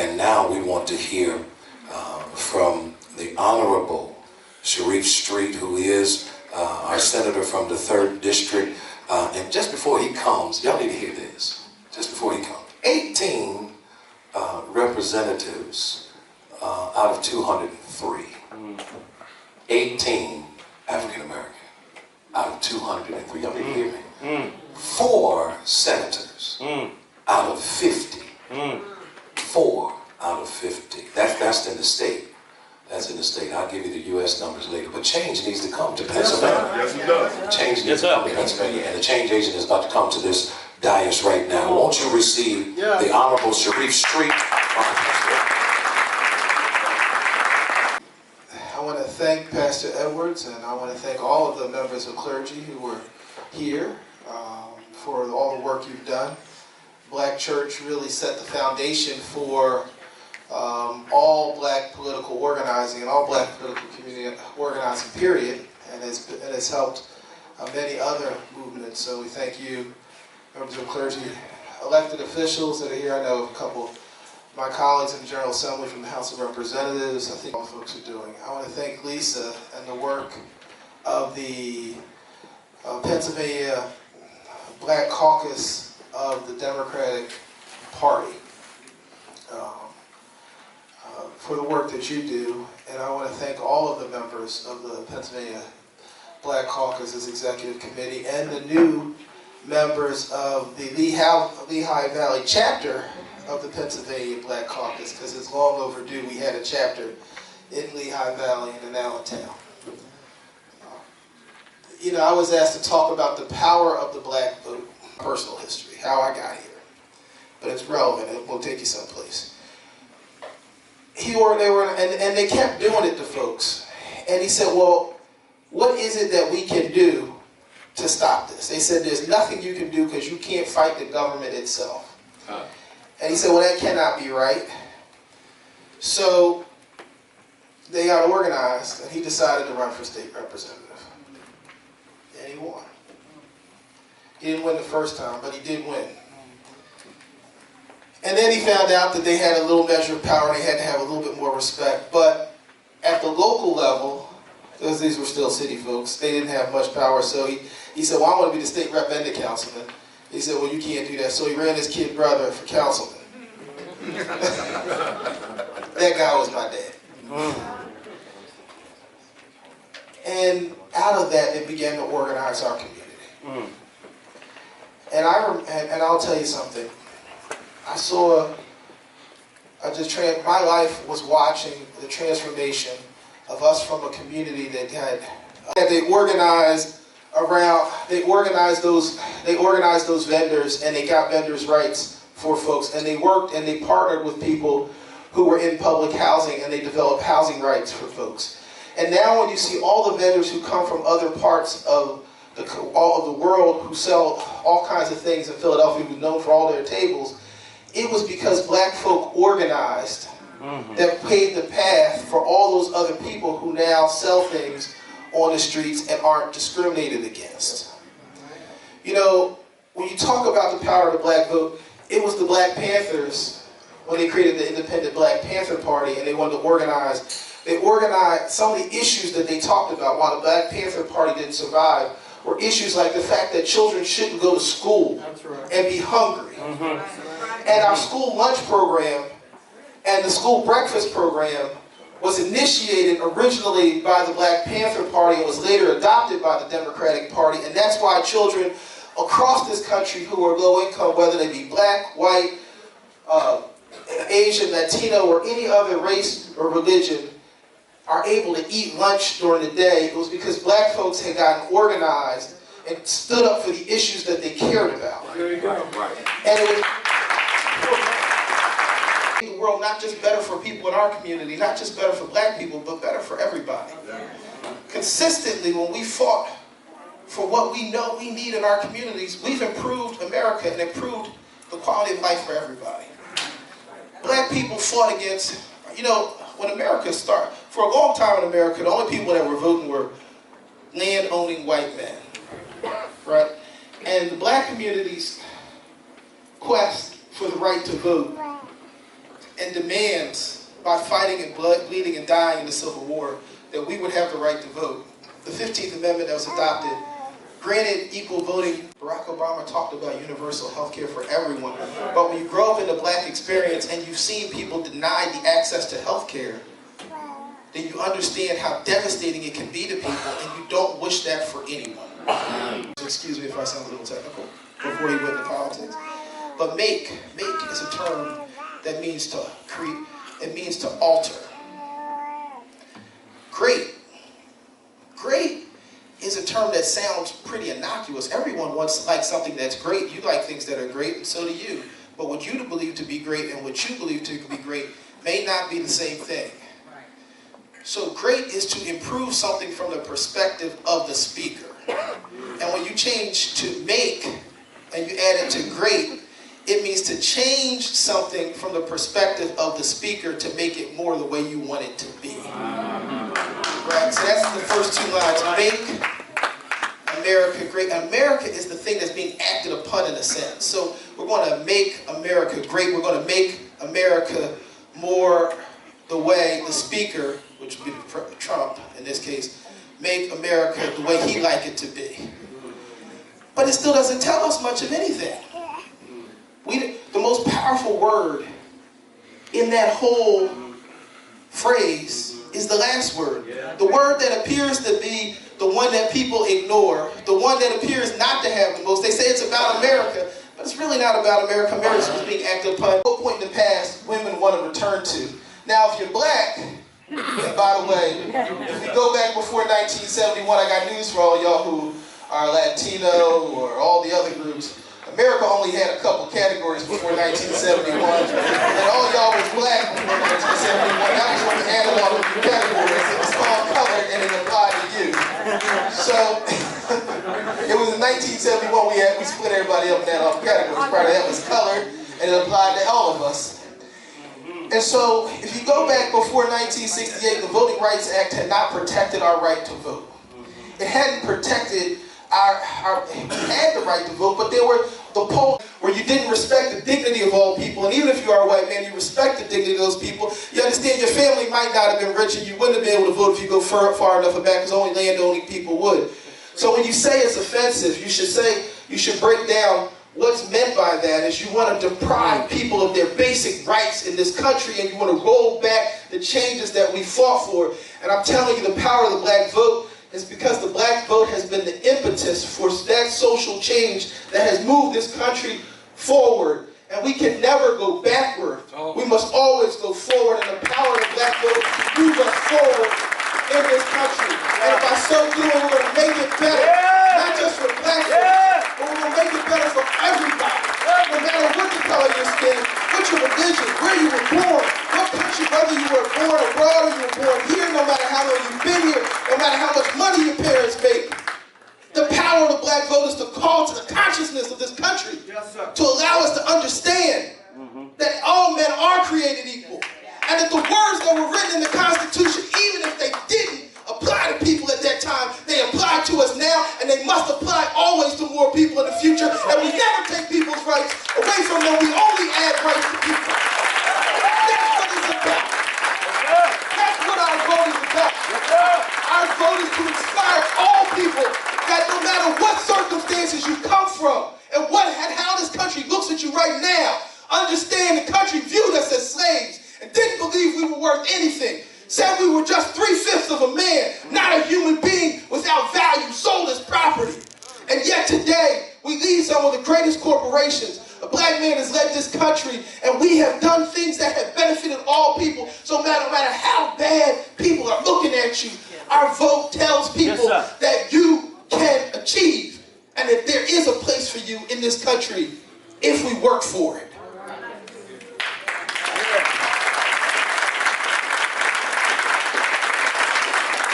And now we want to hear from the Honorable Sharif Street, who is our senator from the 3rd District. And just before he comes, y'all need to hear this. Just before he comes, 18 representatives out of 203. 18 African American out of 203. Y'all need to hear me. 4 senators out of 50. 4 out of 50. That's in the state. That's in the state. I'll give you the U.S. numbers later. But change needs to come to Pennsylvania. Yes, it does. Change needs to come to Pennsylvania. And the change agent is about to come to this dais right now. Won't you receive the Honorable Sharif Street? I want to thank Pastor Edwards, and I want to thank all of the members of clergy who were here for all the work you've done. Black Church really set the foundation for all black political organizing and all black political community organizing, period, and has helped many other movements. So we thank you, members of clergy, elected officials that are here. I know a couple of my colleagues in the General Assembly from the House of Representatives. I think all folks are doing. I want to thank Lisa and the work of the Pennsylvania Black Caucus of the Democratic Party for the work that you do, and I want to thank all of the members of the Pennsylvania Black Caucus's Executive Committee and the new members of the Lehigh Valley chapter of the Pennsylvania Black Caucus, because it's long overdue. We had a chapter in Lehigh Valley and in Allentown. You know, I was asked to talk about the power of the black vote, personal history, how I got here, but it's relevant. It will take you someplace. And they kept doing it to folks. And he said, well, what is it that we can do to stop this? They said, there's nothing you can do because you can't fight the government itself. And he said, well, that cannot be right. So they got organized, and he decided to run for state representative. And he won. He didn't win the first time, but he did win. And then he found out that they had a little measure of power, and they had to have a little bit more respect. But at the local level, because these were still city folks, they didn't have much power. So he said, well, I want to be the state rep and the councilman. He said, well, you can't do that. So he ran his kid brother for councilman. That guy was my dad. And out of that, they began to organize our community. And I'll tell you something. My life was watching the transformation of us from a community that they organized those vendors, and they got vendors' rights for folks, and they worked and they partnered with people who were in public housing, and they developed housing rights for folks. And now when you see all the vendors who come from other parts of all of the world who sell all kinds of things in Philadelphia, who's known for all their tables, it was because black folk organized that paved the path for all those other people who now sell things on the streets and aren't discriminated against. You know, when you talk about the power of the black vote, it was the Black Panthers, when they created the Independent Black Panther Party, and they wanted to organize. They organized some of the issues that they talked about while the Black Panther Party didn't survive were issues like the fact that children shouldn't go to school and be hungry. And our school lunch program and the school breakfast program was initiated originally by the Black Panther Party and was later adopted by the Democratic Party. And that's why children across this country who are low income, whether they be black, white, Asian, Latino, or any other race or religion, are able to eat lunch during the day. It was because black folks had gotten organized and stood up for the issues that they cared about. There you go. Right. And it was the world not just better for people in our community, not just better for black people, but better for everybody. Consistently, when we fought for what we know we need in our communities, we've improved America and improved the quality of life for everybody. Black people fought against, you know, when America started, for a long time in America, the only people that were voting were land-owning white men, right? And the black community's quest for the right to vote and demands by fighting and blood, bleeding and dying in the Civil War that we would have the right to vote. The 15th Amendment that was adopted granted equal voting. Barack Obama talked about universal health care for everyone. But when you grow up in the black experience and you've seen people denied the access to health care, then you understand how devastating it can be to people, and you don't wish that for anyone. Excuse me if I sound a little technical before he went into politics. But make is a term that means to create, it means to alter. Great is a term that sounds pretty innocuous. Everyone wants like something that's great. You like things that are great, and so do you. But what you believe to be great and what you believe to be great may not be the same thing. So great is to improve something from the perspective of the speaker. And when you change to make and you add it to great, it means to change something from the perspective of the speaker to make it more the way you want it to be. Right? So that's the first two lines. Make America great. America is the thing that's being acted upon in a sense. So we're going to make America great. We're going to make America more the way the speaker, which would be Trump in this case, make America the way he'd like it to be. But it still doesn't tell us much of anything. The most powerful word in that whole phrase is the last word. The word that appears to be the one that people ignore, the one that appears not to have the most. They say it's about America, but it's really not about America. America is being acted upon. At what point in the past women want to return to? Now, if you're black, and by the way, if you go back before 1971, I got news for all y'all who are Latino or all the other groups. America only had a couple categories before 1971, and all y'all was black before 1971. That was when we added all the new categories. It was called colored, and it applied to you. So, it was in 1971 we split everybody up in that categories. Part of that was colored, and it applied to all of us. And so, if you go back before 1968, the Voting Rights Act had not protected our right to vote. It hadn't protected we had the right to vote, but there were the polls where you didn't respect the dignity of all people, and even if you are a white man, you respect the dignity of those people. You understand your family might not have been rich, and you wouldn't have been able to vote if you go far enough back, because only land-owning people would. So when you say it's offensive, you should break down what's meant by that is you want to deprive people of their basic rights in this country, and you want to roll back the changes that we fought for. And I'm telling you, the power of the black vote is because the black vote has been the impetus for that social change that has moved this country forward. And we can never go backward. We must always go forward, and the power of the black vote moves us forward in this country. And by so doing, we're going to make it better. Not just for black folks, but we're going to make it better for everybody. No matter what the color of your skin, what your religion, where you were born, what country, whether you were born abroad or you were born here, no matter how long you've been here, no matter how much money your parents make, the power of the black vote is to call to the consciousness of this country, to allow us to understand that all men are created equal, and that the words that were written in the Constitution, even if they didn't apply to people at that time, they apply to us now, and they must apply always to more people in the future. And we never take people's rights away from them. We only add rights to people. That's what it's about. That's what our vote is about. Our vote is to inspire all people that no matter what circumstances you come from and how this country looks at you right now, understand the country viewed us as slaves and didn't believe we were worth anything. Said we were just 3/5 of a man, not a human being without value, sold as property. And yet today, we lead some of the greatest corporations. A black man has led this country, and we have done things that have benefited all people. So no matter how bad people are looking at you, our vote tells people that you can achieve, and that there is a place for you in this country if we work for it.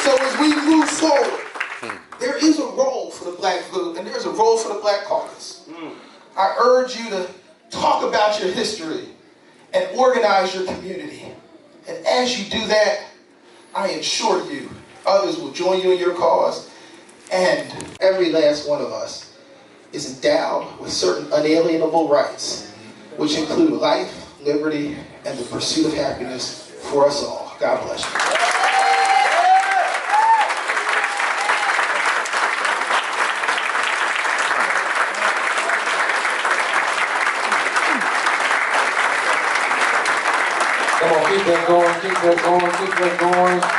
So as we move forward, there is a role for the black vote, and there's a role for the black caucus. I urge you to talk about your history and organize your community. And as you do that, I assure you, others will join you in your cause, and every last one of us is endowed with certain unalienable rights, which include life, liberty, and the pursuit of happiness for us all. God bless you. Come on, keep that going, keep that going, keep that going.